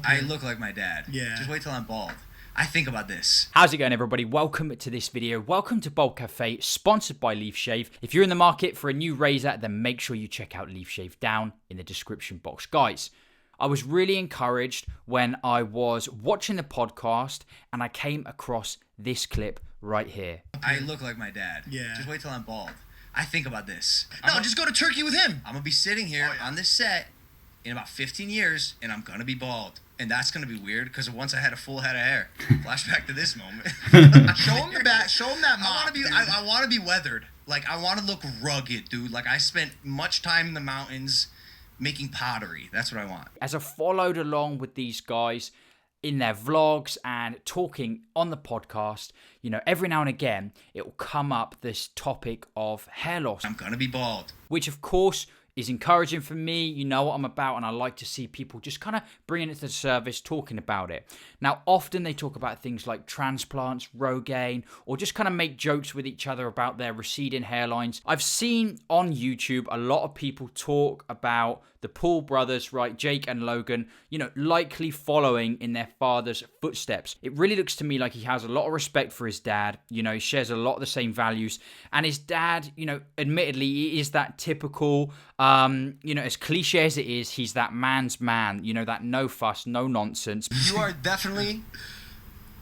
up here. I look like my dad. Yeah. Just wait till I'm bald. I think about this. How's it going, everybody? Welcome to this video. Welcome to Baldcafe, sponsored by Leaf Shave. If you're in the market for a new razor, then make sure you check out Leaf Shave down in the description box. Guys, I was really encouraged when I was watching the podcast and I came across this clip right here. I look like my dad. Yeah. Just wait till I'm bald. I think about this. No, just go to Turkey with him. I'm going to be sitting here on this set in about 15 years, and I'm going to be bald. And that's going to be weird, because once I had a full head of hair. Flashback to this moment. Show him the back. Show him that mop. I want to be weathered. Like, I want to look rugged, dude. Like, I spent much time in the mountains making pottery. That's what I want. As I followed along with these guys in their vlogs and talking on the podcast, you know, every now and again, it will come up this topic of hair loss. I'm going to be bald. Which, of course, is encouraging for me. You know what I'm about, and I like to see people just kind of bringing it to the service, talking about it. Now, often they talk about things like transplants, Rogaine, or just kind of make jokes with each other about their receding hairlines. I've seen on YouTube a lot of people talk about the Paul brothers, right, Jake and Logan, you know, likely following in their father's footsteps. It really looks to me like he has a lot of respect for his dad. You know, he shares a lot of the same values. And his dad, you know, admittedly, he is that typical, you know, as cliche as it is, he's that man's man, you know, that no fuss, no nonsense. You are definitely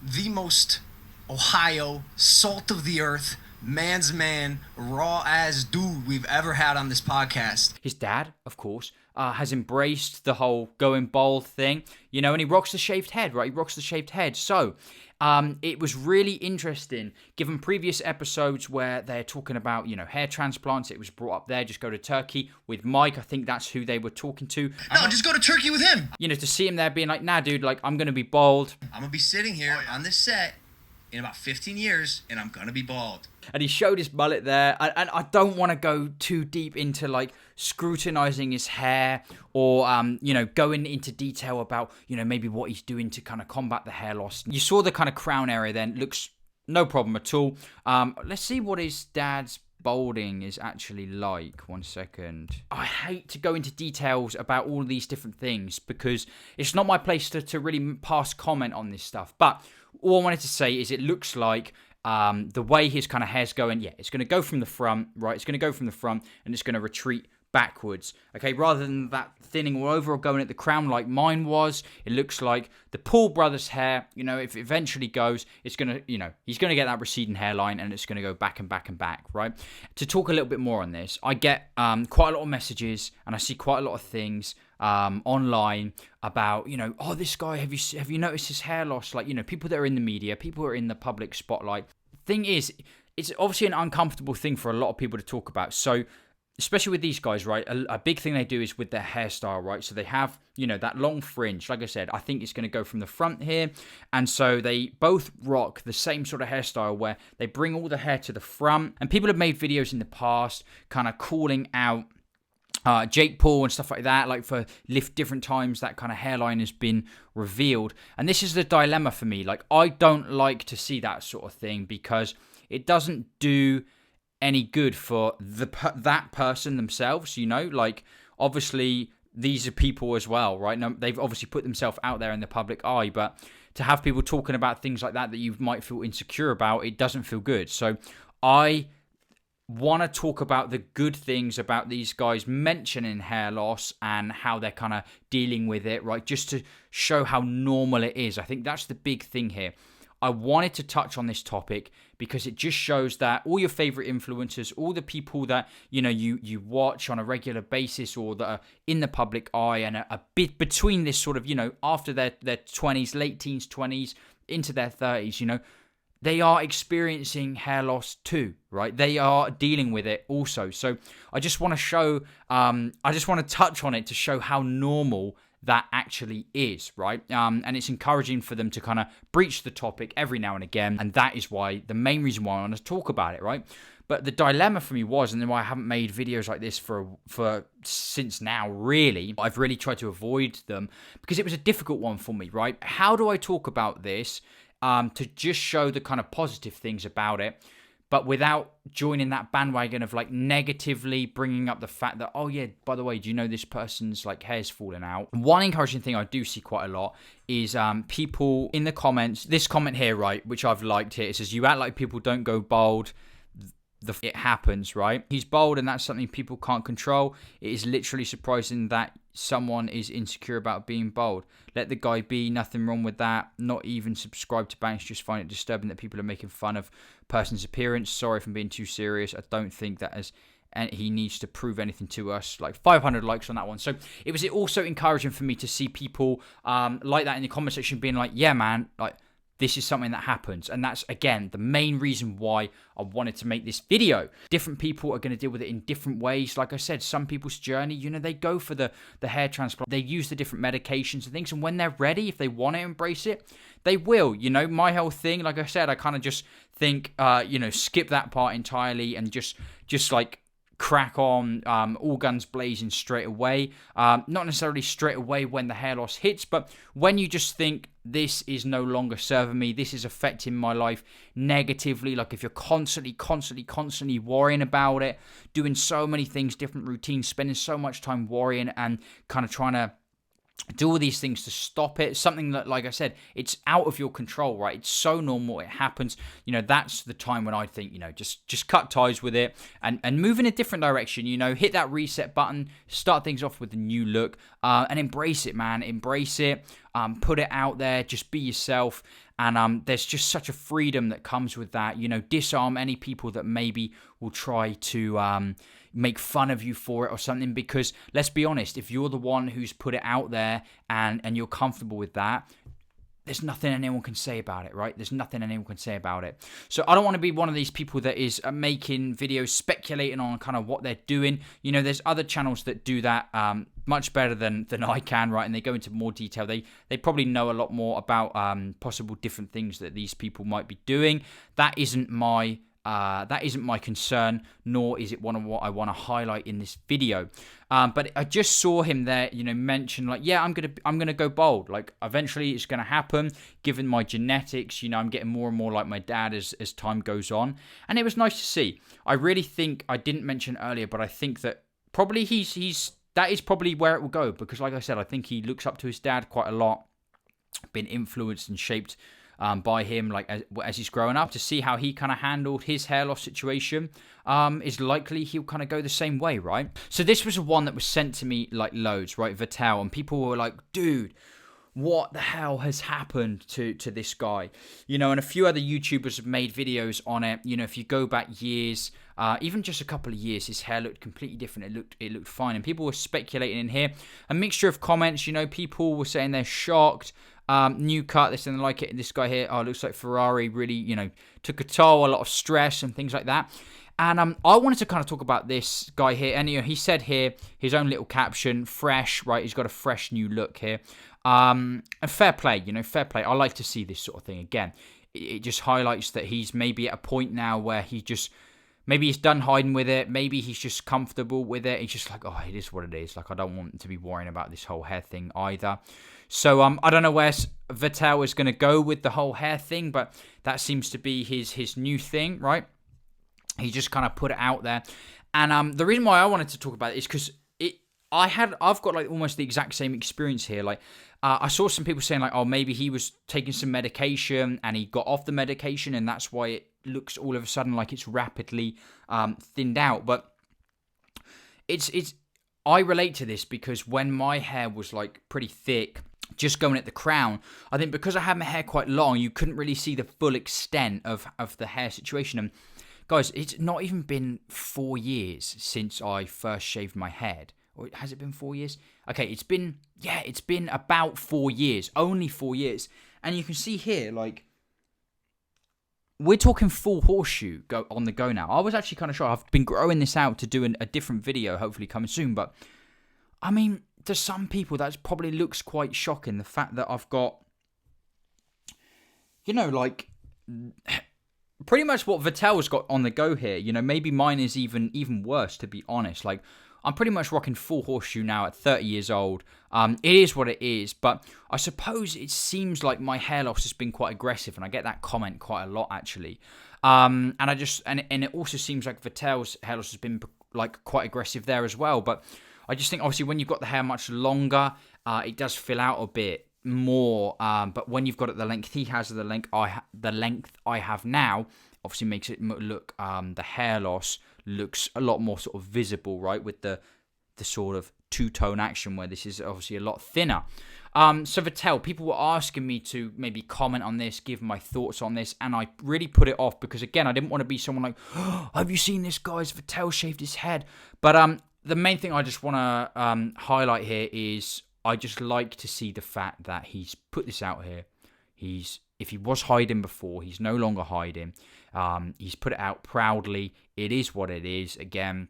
the most Ohio, salt of the earth, man's man, raw as dude we've ever had on this podcast. His dad, of course, has embraced the whole going bald thing, you know, and he rocks the shaved head, right? He rocks the shaved head. So it was really interesting, given previous episodes where they're talking about, you know, hair transplants. It was brought up there. Just go to Turkey with Mike. I think that's who they were talking to. No, just go to Turkey with him. You know, to see him there being like, nah, dude, like, I'm going to be bald. I'm going to be sitting here on this set in about 15 years, and I'm going to be bald. And he showed his mullet there. And I don't want to go too deep into, like, scrutinizing his hair or, you know, going into detail about, you know, maybe what he's doing to kind of combat the hair loss. You saw the kind of crown area then. Looks no problem at all. Let's see what his dad's balding is actually like. 1 second. I hate to go into details about all of these different things because it's not my place to really pass comment on this stuff. But all I wanted to say is it looks like the way his kind of hair's going, yeah, it's going to go from the front, right? It's going to go from the front and it's going to retreat backwards, okay? Rather than that thinning all over or going at the crown like mine was, it looks like the Paul brothers' hair, you know, if it eventually goes, it's going to, you know, he's going to get that receding hairline and it's going to go back and back and back, right? To talk a little bit more on this, I get quite a lot of messages and I see quite a lot of things online about, you know, oh, this guy, have you noticed his hair loss? Like, you know, people that are in the media, people who are in the public spotlight. Thing is, it's obviously an uncomfortable thing for a lot of people to talk about. So, especially with these guys, right, a big thing they do is with their hairstyle, right? So they have, you know, that long fringe. Like I said, I think it's going to go from the front here. And so they both rock the same sort of hairstyle where they bring all the hair to the front. And people have made videos in the past kind of calling out Jake Paul and stuff like that, like for different times that kind of hairline has been revealed. And this is the dilemma for me. Like, I don't like to see that sort of thing because it doesn't do any good for that person themselves, you know? Like, obviously, these are people as well, right? Now, they've obviously put themselves out there in the public eye, but to have people talking about things like that you might feel insecure about, it doesn't feel good. So I want to talk about the good things about these guys mentioning hair loss and how they're kind of dealing with it, right? Just to show how normal it is. I think that's the big thing here. I wanted to touch on this topic because it just shows that all your favorite influencers, all the people that, you know, you watch on a regular basis or that are in the public eye and a bit between this sort of, you know, after their 20s, late teens, 20s, into their 30s, you know, they are experiencing hair loss too, right? They are dealing with it also. So I just want to show, I just want to touch on it to show how normal that actually is, right? And it's encouraging for them to kind of breach the topic every now and again. And that is why, the main reason why I want to talk about it, right? But the dilemma for me was, and then why I haven't made videos like this for since now, really, I've really tried to avoid them because it was a difficult one for me, right? How do I talk about this to just show the kind of positive things about it, but without joining that bandwagon of like negatively bringing up the fact that, oh yeah, by the way, do you know this person's like hair's falling out? One encouraging thing I do see quite a lot is people in the comments, this comment here, right, which I've liked here, it says, you act like people don't go bald. It happens, right? He's bald and that's something people can't control. It is literally surprising that someone is insecure about being bald. Let the guy be, nothing wrong with that. Not even subscribe to Banks, just find it disturbing that people are making fun of person's appearance. Sorry if I'm being too serious. I don't think that as and he needs to prove anything to us. Like 500 likes on that one. So it was also encouraging for me to see people like that in the comment section being like, yeah man, like this is something that happens. And that's, again, the main reason why I wanted to make this video. Different people are going to deal with it in different ways. Like I said, some people's journey, you know, they go for the hair transplant. They use the different medications and things. And when they're ready, if they want to embrace it, they will. You know, my whole thing, like I said, I kind of just think, skip that part entirely and just like crack on, all guns blazing straight away. Not necessarily straight away when the hair loss hits, but when you just think this is no longer serving me, this is affecting my life negatively. Like if you're constantly worrying about it, doing so many things, different routines, spending so much time worrying and kind of trying to do all these things to stop it. Something that, like I said, it's out of your control, right? It's so normal. It happens. You know, that's the time when I think, you know, just cut ties with it and move in a different direction. You know, hit that reset button, start things off with a new look, and embrace it, man. Embrace it. Put it out there. Just be yourself. And there's just such a freedom that comes with that. You know, disarm any people that maybe will try to make fun of you for it or something. Because let's be honest, if you're the one who's put it out there and you're comfortable with that, there's nothing anyone can say about it, right? There's nothing anyone can say about it. So I don't want to be one of these people that is making videos speculating on kind of what they're doing. You know, there's other channels that do that much better than I can, right? And they go into more detail. They probably know a lot more about possible different things that these people might be doing. That isn't my concern, nor is it one of what I want to highlight in this video. But I just saw him there, you know, mention like, yeah, I'm gonna go bald. Like eventually it's gonna happen. Given my genetics, you know, I'm getting more and more like my dad as time goes on, and it was nice to see. I really think I didn't mention earlier, but I think that probably that is probably where it will go because, like I said, I think he looks up to his dad quite a lot, been influenced and shaped by him, like as he's growing up, to see how he kind of handled his hair loss situation, is likely he'll kind of go the same way, right? So this was one that was sent to me like loads, right? Vital, and people were like, dude, what the hell has happened to this guy? You know, and a few other YouTubers have made videos on it. You know, if you go back years, even just a couple of years, his hair looked completely different. It looked fine, and people were speculating in here. A mixture of comments, you know, people were saying they're shocked. New cut, this and like it. This guy here, oh, looks like Ferrari really, you know, took a toll, a lot of stress and things like that. And I wanted to kind of talk about this guy here. And, you know, he said here, his own little caption, fresh, right? He's got a fresh new look here. And fair play, you know, fair play. I like to see this sort of thing again. It just highlights that he's maybe at a point now where maybe he's done hiding with it. Maybe he's just comfortable with it. He's just like, oh, it is what it is. Like, I don't want to be worrying about this whole hair thing either. So I don't know where Vital is going to go with the whole hair thing, but that seems to be his new thing, right? He just kind of put it out there. And the reason why I wanted to talk about it is because I've got like almost the exact same experience here. Like I saw some people saying like, oh, maybe he was taking some medication and he got off the medication and that's why it looks all of a sudden like it's rapidly thinned out. But I relate to this because when my hair was like pretty thick, just going at the crown, I think because I had my hair quite long, you couldn't really see the full extent of the hair situation. And guys, it's not even been 4 years since I first shaved my head. Or has it been 4 years? Okay, it's been about 4 years, only 4 years. And you can see here, like, we're talking full horseshoe on the go now. I was actually kind of shocked. I've been growing this out to do a different video, hopefully coming soon. But, I mean, to some people, that probably looks quite shocking. The fact that I've got, you know, like, pretty much what Vital's got on the go here. You know, maybe mine is even worse, to be honest. Like, I'm pretty much rocking full horseshoe now at 30 years old. It is what it is, but I suppose it seems like my hair loss has been quite aggressive, and I get that comment quite a lot actually. And it also seems like Vettel's hair loss has been like quite aggressive there as well. But I just think obviously when you've got the hair much longer, it does fill out a bit more. But when you've got it the length he has, the length I have now, obviously makes it look the hair loss looks a lot more sort of visible, right? With the sort of two-tone action where this is obviously a lot thinner. So Vettel, people were asking me to maybe comment on this, give my thoughts on this, and I really put it off because, again, I didn't want to be someone like, oh, have you seen this, guys? Vettel shaved his head. But the main thing I just want to highlight here is I just like to see the fact that he's put this out here. If he was hiding before, he's no longer hiding. He's put it out proudly. It is what it is. Again,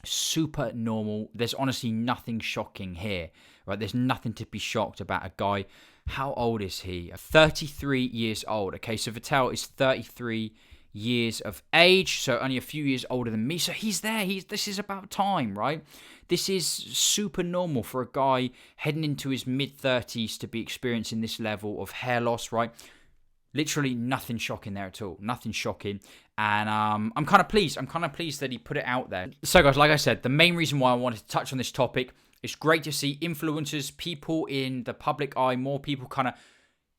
super normal. There's honestly nothing shocking here, right? There's nothing to be shocked about a guy. How old is he? 33 years old. Okay, so Vettel is 33 years of age, so only a few years older than me. So he's there. This is about time, right? This is super normal for a guy heading into his mid-30s to be experiencing this level of hair loss, right? Literally nothing shocking there at all. Nothing shocking. And I'm kind of pleased. I'm kind of pleased that he put it out there. So guys, like I said, the main reason why I wanted to touch on this topic, it's great to see influencers, people in the public eye, more people kind of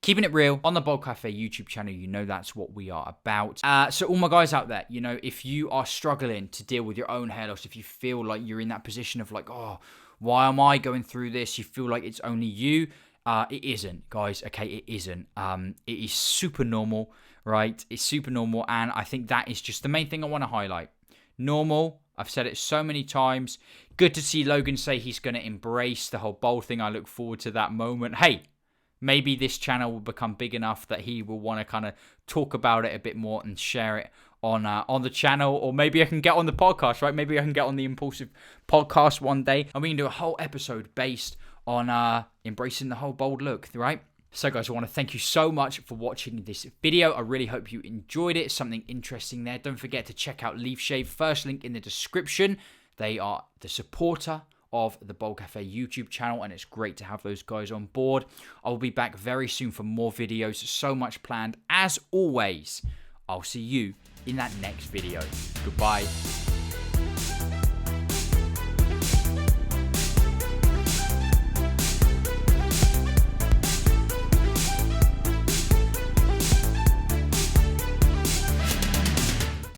keeping it real on the Baldcafe YouTube channel. You know that's what we are about. So all my guys out there, you know, if you are struggling to deal with your own hair loss, if you feel like you're in that position of like, oh, why am I going through this? You feel like it's only you. It isn't, guys. Okay, it isn't. It is super normal, right? It's super normal, and I think that is just the main thing I want to highlight. Normal. I've said it so many times. Good to see Logan say he's going to embrace the whole bald thing. I look forward to that moment. Hey, maybe this channel will become big enough that he will want to kind of talk about it a bit more and share it on the channel, or maybe I can get on the podcast, right? Maybe I can get on the Impulsive podcast one day, and we can do a whole episode based on embracing the whole bold look, right? So guys, I want to thank you so much for watching this video. I really hope you enjoyed it. Something interesting there. Don't forget to check out Leaf Shave. First link in the description. They are the supporter of the Baldcafe YouTube channel, and it's great to have those guys on board. I'll be back very soon for more videos. So much planned. As always, I'll see you in that next video. Goodbye.